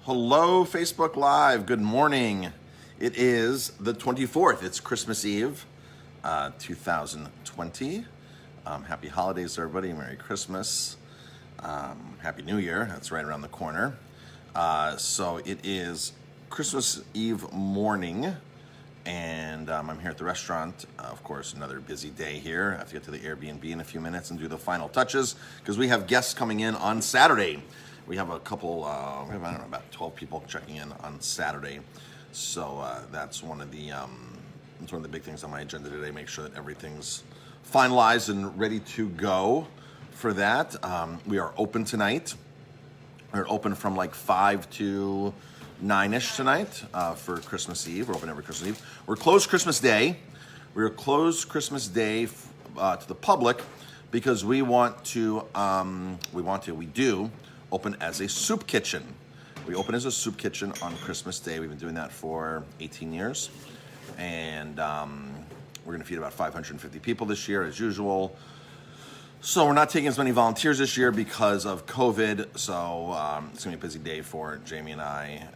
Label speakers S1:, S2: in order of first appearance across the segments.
S1: Hello, Facebook Live. Good morning. It is the 24th. It's Christmas Eve, 2020. Happy holidays, everybody. Merry Christmas. Happy New Year. That's right around the corner. So it is Christmas Eve morning, and I'm here at the restaurant. Of course, another busy day here. I have to get to the Airbnb in a few minutes and do the final touches because we have guests coming in on Saturday. We have a couple, we have, I don't know, about 12 people checking in on Saturday. So that's one of the big things on my agenda today. Make sure that everything's finalized and ready to go for that. We are open tonight. We're open from like 5 to 9-ish tonight for Christmas Eve. We're open every Christmas Eve. We're closed Christmas Day. We're closed Christmas Day to the public because we do open as a soup kitchen. We open as a soup kitchen on Christmas Day. We've been doing that for 18 years. And we're going to feed about 550 people this year as usual. So we're not taking as many volunteers this year because of COVID. So it's going to be a busy day for Jamie and I,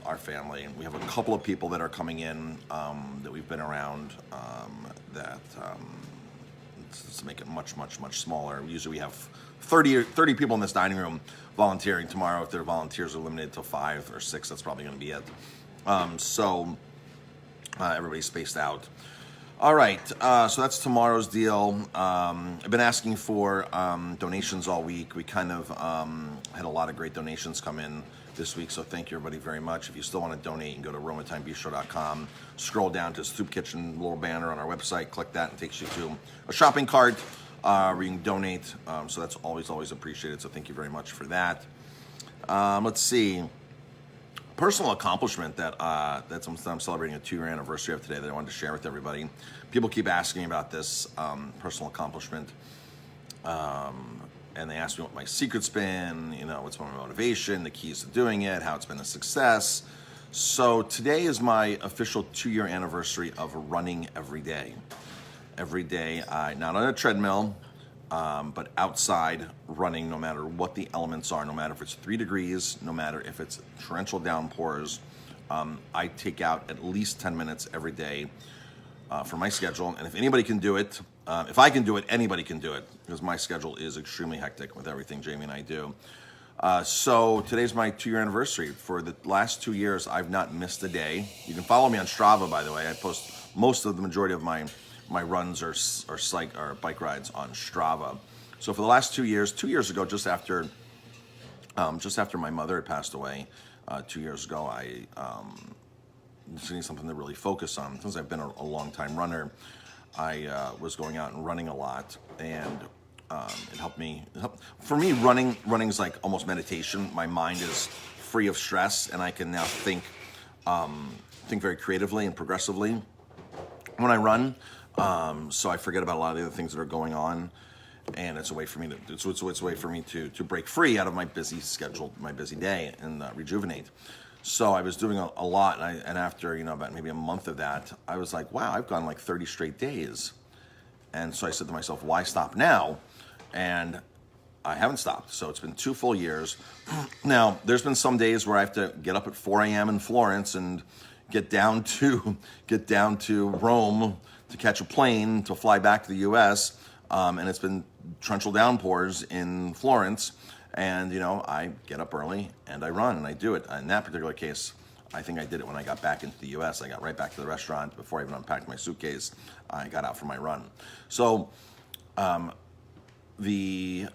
S1: our family. We have a couple of people that are coming in that we've been around to make it much, much, much smaller. Usually we have 30 people in this dining room volunteering. Tomorrow, if their volunteers are limited to 5 or 6, that's probably going to be it. So everybody's spaced out. All right, so that's tomorrow's deal. I've been asking for donations all week. We kind of had a lot of great donations come in this week, so thank you everybody very much. If you still want to donate, you can go to romatimebistro.com, scroll down to Soup Kitchen little banner on our website, click that, and it takes you to a shopping cart where you can donate. So that's always appreciated, so thank you very much for that. Let's see. Personal accomplishment that I'm celebrating a 2-year anniversary of today that I wanted to share with everybody. People keep asking me about this personal accomplishment, and they ask me what my secret's been, what's my motivation, the keys to doing it, how it's been a success. So today is my official 2-year anniversary of running every day. Every day, not on a treadmill, but outside running, no matter what the elements are, no matter if it's 3 degrees, no matter if it's torrential downpours. I take out at least 10 minutes every day for my schedule. And if anybody can do it, if I can do it, anybody can do it, because my schedule is extremely hectic with everything Jamie and I do. So today's my 2-year anniversary. For the last 2 years, I've not missed a day. You can follow me on Strava, by the way. I post most of the majority of my runs or bike rides on Strava. So for the last 2 years, 2 years ago, just after my mother had passed away, 2 years ago, I just needed something to really focus on. Since I've been a long time runner, I was going out and running a lot, and it helped me. For me, running is like almost meditation. My mind is free of stress, and I can now think very creatively and progressively when I run. So I forget about a lot of the other things that are going on, and it's a way for me to break free out of my busy schedule, my busy day, and rejuvenate. So I was doing a lot, and after about maybe a month of that, I was like, wow, I've gone like 30 straight days, and so I said to myself, why stop now? And I haven't stopped. So it's been 2 full years. Now there's been some days where I have to get up at 4 a.m. in Florence and get down to Rome to catch a plane to fly back to the U.S. And it's been torrential downpours in Florence, and I get up early and I run and I do it. In that particular case, I think I did it when I got back into the U.S. I got right back to the restaurant before I even unpacked my suitcase. I got out for my run. So the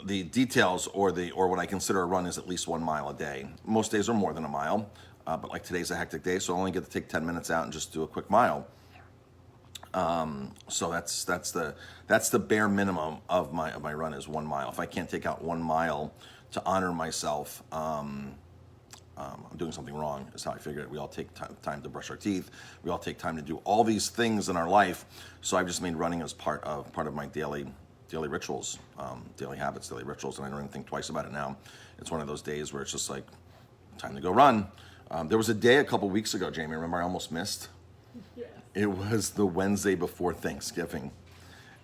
S1: details or what I consider a run is at least 1 mile a day. Most days are more than a mile. But like today's a hectic day, so I only get to take 10 minutes out and just do a quick mile. So that's the bare minimum of my run is 1 mile. If I can't take out 1 mile to honor myself, I'm doing something wrong. Is how I figure it. We all take time to brush our teeth. We all take time to do all these things in our life. So I've just made running as part of my daily rituals, daily habits, daily rituals, and I don't even think twice about it now. It's one of those days where it's just like time to go run. There was a day a couple weeks ago, Jamie, remember I almost missed? Yes. It was the Wednesday before Thanksgiving.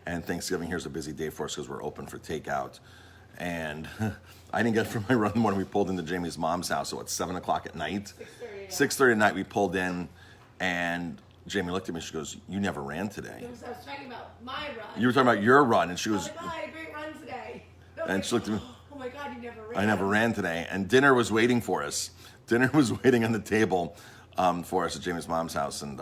S1: And Thanksgiving here's a busy day for us because we're open for takeout. And I didn't get from my run in the morning. We pulled into Jamie's mom's house, so at 7 o'clock at night.
S2: 6:30.
S1: 6:30 at night, we pulled in, and Jamie looked at me, she goes, "You never ran today."
S2: I was talking about my run.
S1: You were talking about your run, and she
S2: I
S1: was,
S2: was like, oh, I had a great run today.
S1: and she looked at me,
S2: oh my God, you never ran.
S1: "I never ran today." And dinner was waiting for us. Dinner was waiting on the table for us at Jamie's mom's house, and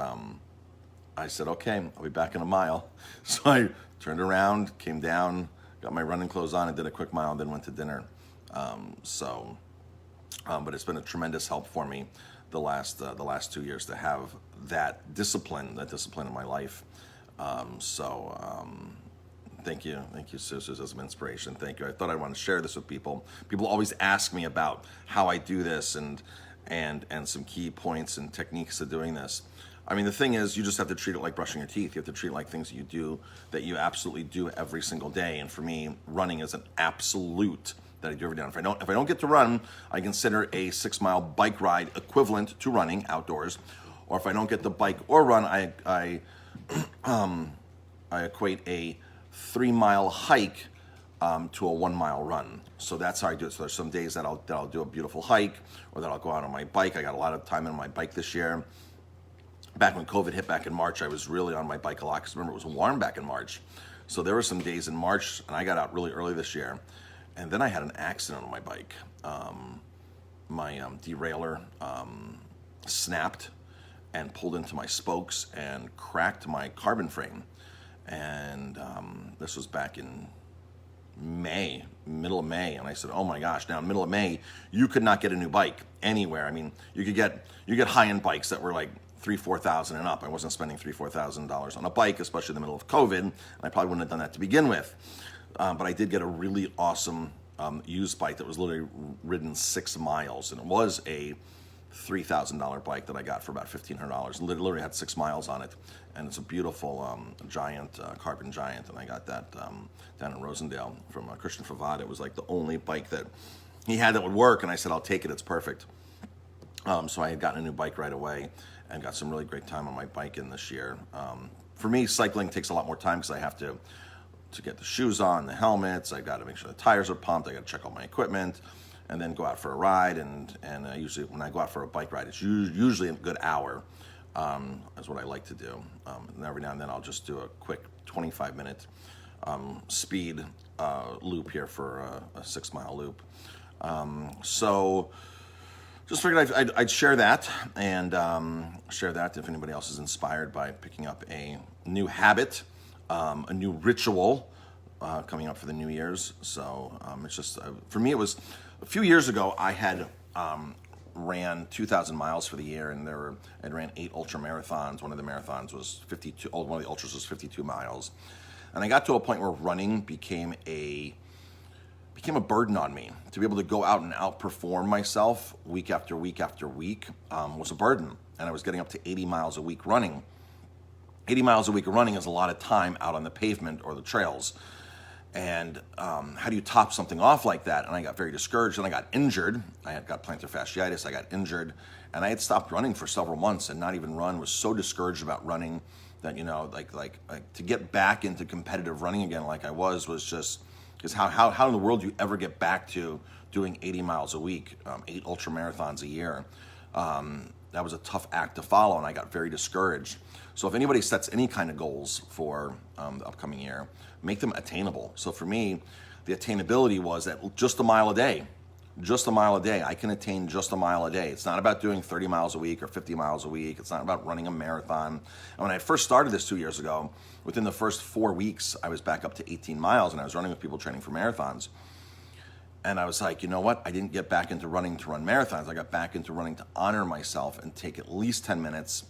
S1: I said, "Okay, I'll be back in a mile." So I turned around, came down, got my running clothes on, and did a quick mile, and then went to dinner. But it's been a tremendous help for me the last 2 years to have that discipline in my life. Thank you, sisters, as an inspiration. Thank you. I thought I'd want to share this with people. People always ask me about how I do this and some key points and techniques of doing this. I mean, the thing is, you just have to treat it like brushing your teeth. You have to treat it like things that you do, that you absolutely do every single day. And for me, running is an absolute that I do every day. If I don't get to run, I consider a 6-mile bike ride equivalent to running outdoors. Or if I don't get to bike or run, I equate a 3-mile hike to a 1-mile run. So that's how I do it. So there's some days that I'll do a beautiful hike, or that I'll go out on my bike. I got a lot of time on my bike this year. Back when COVID hit back in March, I was really on my bike a lot, because remember, it was warm back in March. So there were some days in March, and I got out really early this year, and then I had an accident on my bike. My derailleur snapped and pulled into my spokes and cracked my carbon frame. And this was back in May, middle of May, and I said, "Oh my gosh!" Now, in the middle of May, you could not get a new bike anywhere. I mean, you get high-end bikes that were like $3,000-4,000 and up. I wasn't spending $3,000-4,000 on a bike, especially in the middle of COVID, and I probably wouldn't have done that to begin with. But I did get a really awesome used bike that was literally ridden 6 miles, and it was a $3,000 bike that I got for about $1,500. Literally had 6 miles on it, and it's a beautiful giant, carbon giant, and I got that down in Rosendale from Christian Favad. It was like the only bike that he had that would work, and I said, "I'll take it, it's perfect." So I had gotten a new bike right away and got some really great time on my bike in this year. For me, cycling takes a lot more time, because I have to get the shoes on, the helmets, I got to make sure the tires are pumped, I got to check all my equipment, and then go out for a ride. And usually when I go out for a bike ride, it's usually a good hour. Is what I like to do. And every now and then I'll just do a quick 25-minute speed loop here for a 6-mile loop. So just figured I'd share that, and share that if anybody else is inspired by picking up a new habit, a new ritual coming up for the New Year's. So it's just, for me, it was a few years ago, I had ran 2,000 miles for the year, and I ran 8 ultra marathons. One of the marathons was 52, one of the ultras was 52 miles. And I got to a point where running became a burden on me. To be able to go out and outperform myself week after week after week was a burden. And I was getting up to 80 miles a week running. 80 miles a week of running is a lot of time out on the pavement or the trails. And how do you top something off like that? And I got very discouraged, and I got injured. I had got plantar fasciitis. I got injured, and I had stopped running for several months and not even run. Was so discouraged about running that, like to get back into competitive running again like I was just, because how in the world do you ever get back to doing 80 miles a week, 8 ultra marathons a year? That was a tough act to follow, and I got very discouraged. So if anybody sets any kind of goals for the upcoming year, make them attainable. So for me, the attainability was that just a mile a day. I can attain just a mile a day. It's not about doing 30 miles a week or 50 miles a week. It's not about running a marathon. And when I first started this 2 years ago, within the first 4 weeks, I was back up to 18 miles, and I was running with people training for marathons. And I was like, you know what? I didn't get back into running to run marathons. I got back into running to honor myself and take at least 10 minutes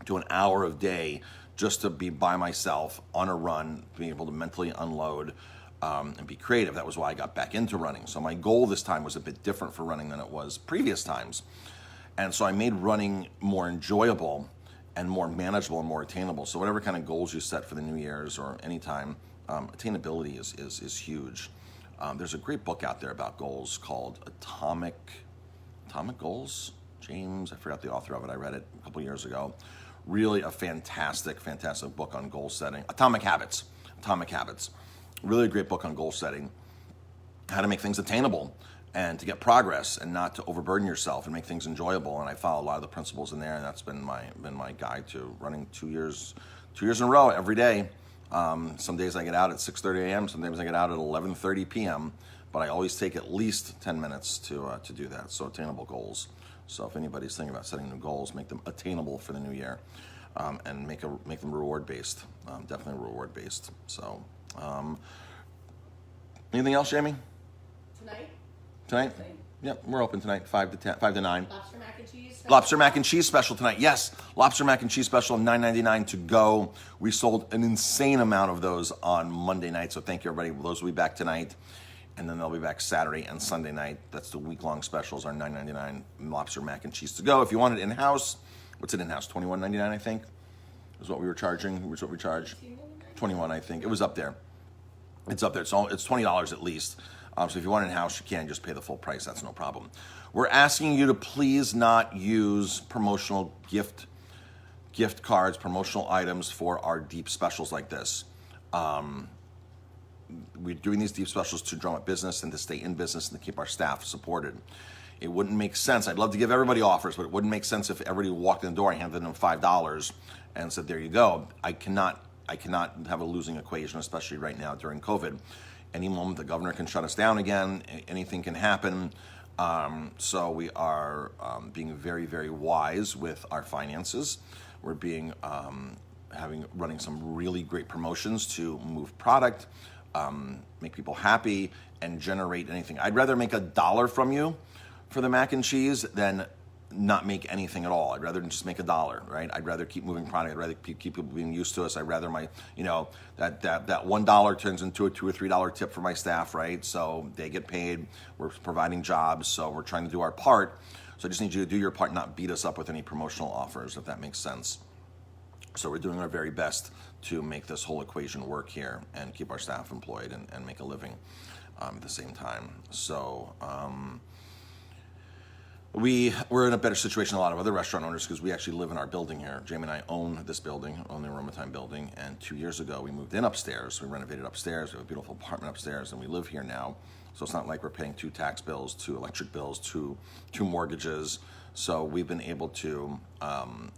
S1: to an hour of day just to be by myself on a run, being able to mentally unload and be creative. That was why I got back into running. So my goal this time was a bit different for running than it was previous times. And so I made running more enjoyable and more manageable and more attainable. So whatever kind of goals you set for the New Year's or any time, attainability is huge. There's a great book out there about goals called Atomic Goals. James, I forgot the author of it. I read it a couple years ago. Really a fantastic book on goal setting. Atomic Habits. Really a great book on goal setting. how to make things attainable and to get progress and not to overburden yourself and make things enjoyable. And I follow a lot of the principles in there, and that's been my guide to running 2 years in a row every day. Some days I get out at 6:30 a.m. Sometimes I get out at 11:30 p.m. But I always take at least 10 minutes to do that. So attainable goals. So if anybody's thinking about setting new goals, make them attainable for the new year, and make them reward based. Definitely reward based. So anything else, Jamie? Tonight? Yep, we're open tonight, 5 to 9.
S2: Lobster mac and cheese. Special.
S1: Lobster mac and cheese special tonight. Yes, lobster mac and cheese special, $9.99 to go. We sold an insane amount of those on Monday night, so thank you, everybody. Those will be back tonight, and then they'll be back Saturday and Sunday night. That's the week-long specials, our $9.99 lobster mac and cheese to go. If you want it in-house, what's it in-house? $21.99, I think, is what we were charging. Was what we charged. $21, I think. It was up there. It's up there. It's $20 at least. So if you want it in-house, you can just pay the full price. That's no problem. We're asking you to please not use promotional gift cards, promotional items for our deep specials like this. We're doing these deep specials to drum up business and to stay in business and to keep our staff supported. It wouldn't make sense. I'd love to give everybody offers, but it wouldn't make sense if everybody walked in the door and handed them $5 and said, there you go. I cannot have a losing equation, especially right now during COVID. Any moment the governor can shut us down again. Anything can happen. So we are being very, very wise with our finances. We're running some really great promotions to move product, make people happy, and generate anything. I'd rather make $1 from you for the mac and cheese than not make anything at all. I'd rather just make $1, right? I'd rather keep moving product. I'd rather keep people being used to us. I'd rather that $1 turns into a $2 or $3 tip for my staff, right? So they get paid. We're providing jobs, so we're trying to do our part. So I just need you to do your part, not beat us up with any promotional offers, if that makes sense. So we're doing our very best to make this whole equation work here and keep our staff employed and make a living at the same time. So we're in a better situation than a lot of other restaurant owners because we actually live in our building here. Jamie and I own this building, own the Aroma Time building, and 2 years ago we moved in upstairs. We renovated upstairs. We have a beautiful apartment upstairs, and we live here now. So it's not like we're paying 2 tax bills, 2 electric bills, two mortgages. So we've been able to,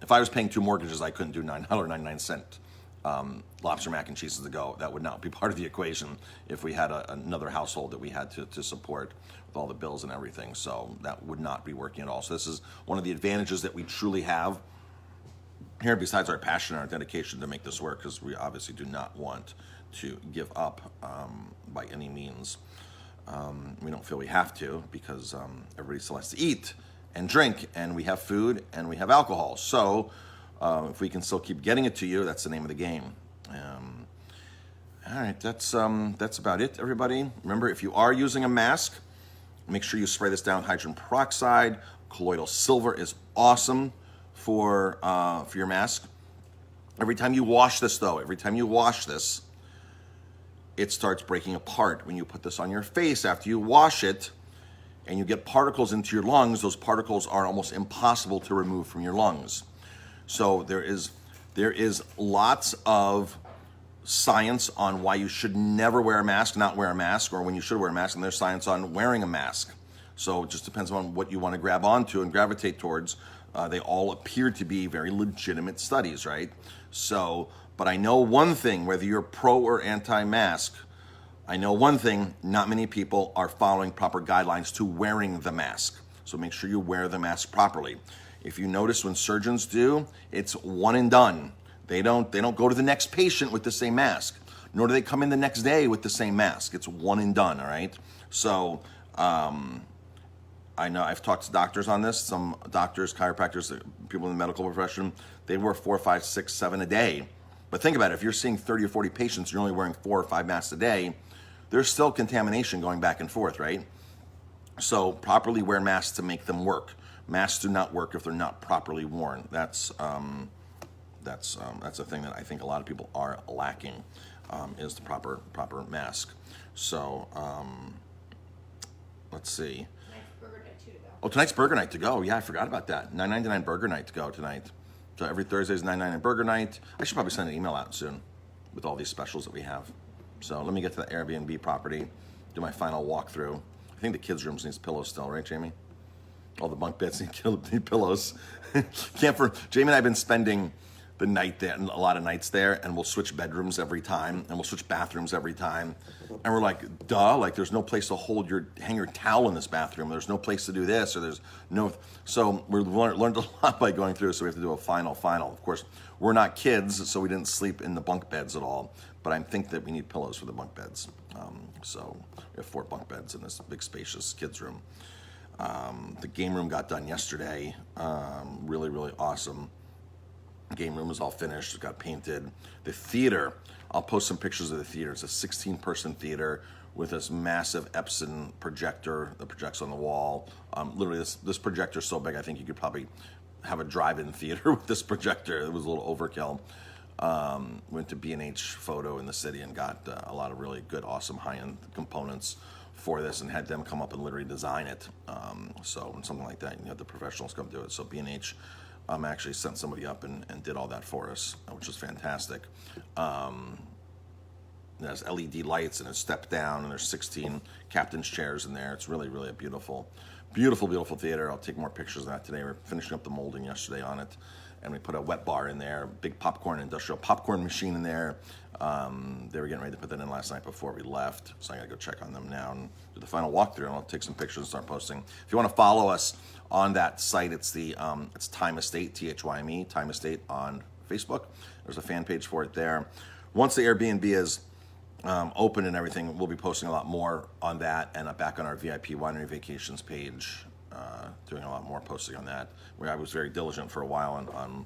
S1: if I was paying 2 mortgages, I couldn't do $9.99 lobster mac and cheese to go. That would not be part of the equation if we had another household that we had to support with all the bills and everything. So that would not be working at all. So this is one of the advantages that we truly have here, besides our passion and our dedication to make this work, because we obviously do not want to give up by any means. We don't feel we have to because everybody still has to eat and drink, and we have food and we have alcohol. So if we can still keep getting it to you, that's the name of the game. All right, that's about it, everybody. Remember, if you are using a mask, make sure you spray this down with hydrogen peroxide. Colloidal silver is awesome for your mask. Every time you wash this, it starts breaking apart. When you put this on your face after you wash it and you get particles into your lungs, those particles are almost impossible to remove from your lungs. So there is lots of science on why you should never wear a mask, not wear a mask, or when you should wear a mask, and there's science on wearing a mask. So it just depends on what you want to grab onto and gravitate towards. They all appear to be very legitimate studies, right? So, but I know one thing, whether you're pro or anti-mask, I know one thing, not many people are following proper guidelines to wearing the mask. So make sure you wear the mask properly. If you notice when surgeons do, it's one and done. They don't go to the next patient with the same mask, nor do they come in the next day with the same mask. It's one and done, all right? So I know I've talked to doctors on this. Some doctors, chiropractors, people in the medical profession, they wear 4, 5, 6, 7 a day. But think about it, if you're seeing 30 or 40 patients, you're only wearing 4 or 5 masks a day, there's still contamination going back and forth, right? So properly wear masks to make them work. Masks do not work if they're not properly worn. That's a thing that I think a lot of people are lacking, is the proper mask. So let's see. Oh, tonight's burger night to go. Yeah, I forgot about that. $9.99 burger night to go tonight. So every Thursday is $9.99 burger night. I should probably send an email out soon with all these specials that we have. So let me get to the Airbnb property do my final walkthrough. I think the kids' rooms needs pillows still, right, Jamie? All the bunk beds need pillows. Jamie and I have been spending the night there, a lot of nights there, and we'll switch bedrooms every time, and we'll switch bathrooms every time. And we're like, duh, like there's no place to hang your towel in this bathroom. There's no place to do this, or there's no. So we've learned a lot by going through. So we have to do a final. Of course, we're not kids, so we didn't sleep in the bunk beds at all. But I think that we need pillows for the bunk beds. So we have 4 bunk beds in this big spacious kids room. The game room got done yesterday. Really, really awesome. Game room is all finished. It got painted. The theater, I'll post some pictures of the theater. It's a 16-person theater with this massive Epson projector that projects on the wall. Literally, this projector is so big, I think you could probably have a drive-in theater with this projector. It was a little overkill. Went to B&H Photo in the city and got a lot of really good, awesome high-end components for this and had them come up and literally design it. So something like that, you have the professionals come do it. So B&H actually sent somebody up and did all that for us, which was fantastic. There's LED lights and a step down, and there's 16 captain's chairs in there. It's really, really a beautiful, beautiful, beautiful theater. I'll take more pictures of that today. We're finishing up the molding yesterday on it, and we put a wet bar in there, big industrial popcorn machine in there. They were getting ready to put that in last night before we left, so I gotta go check on them now and do the final walkthrough, and I'll take some pictures and start posting. If you want to follow us on that site, it's it's Time Estate, THYME, Time Estate on Facebook. There's a fan page for it there. Once the Airbnb is open and everything, we'll be posting a lot more on that, and back on our VIP Winery Vacations page, doing a lot more posting on that, where I was very diligent for a while on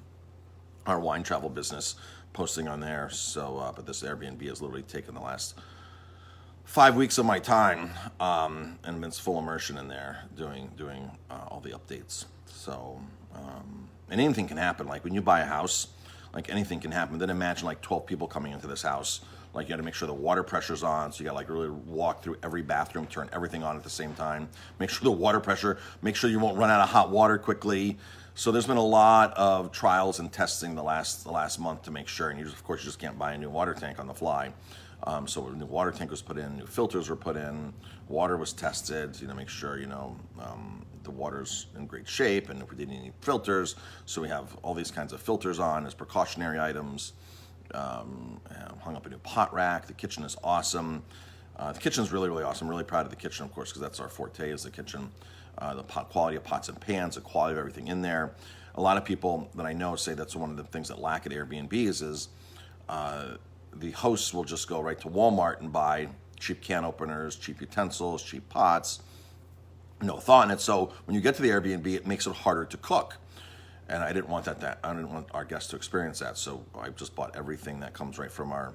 S1: our wine travel business, posting on there. So, but this Airbnb has literally taken the last 5 weeks of my time, and been full immersion in there, doing all the updates. So, and anything can happen. Like when you buy a house, like anything can happen. Then imagine like 12 people coming into this house. Like you got to make sure the water pressure's on. So you got to like really walk through every bathroom, turn everything on at the same time. Make sure the water pressure, make sure you won't run out of hot water quickly. So there's been a lot of trials and testing the last month to make sure. And of course, you just can't buy a new water tank on the fly. So a new water tank was put in, new filters were put in, water was tested, make sure, the water's in great shape, and if we didn't need filters. So we have all these kinds of filters on as precautionary items. Hung up a new pot rack. The kitchen is awesome. The kitchen is really, really awesome. I'm really proud of the kitchen, of course, because that's our forte is the kitchen. The quality of pots and pans, the quality of everything in there. A lot of people that I know say that's one of the things that lack at Airbnbs is the hosts will just go right to Walmart and buy cheap can openers, cheap utensils, cheap pots, no thought in it. So when you get to the Airbnb, it makes it harder to cook. And I didn't want I didn't want our guests to experience that. So I just bought everything that comes right from our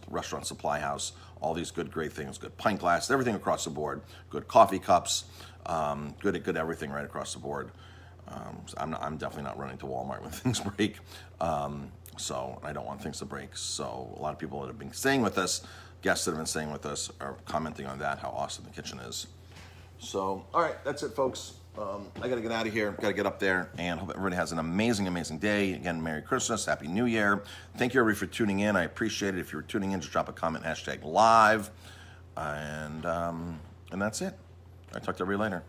S1: restaurant supply house. All these great things, good pint glass, everything across the board, good coffee cups, good everything right across the board. So I'm definitely not running to Walmart when things break. So I don't want things to break. So a lot of people that have been staying with us, guests that have been staying with us, are commenting on that, how awesome the kitchen is. So, all right, that's it, folks. I got to get out of here. Got to get up there, and hope everybody has an amazing, amazing day. Again, Merry Christmas, Happy New Year. Thank you, everybody, for tuning in. I appreciate it. If you're tuning in, just drop a comment, #live, and that's it. I'll talk to everybody later.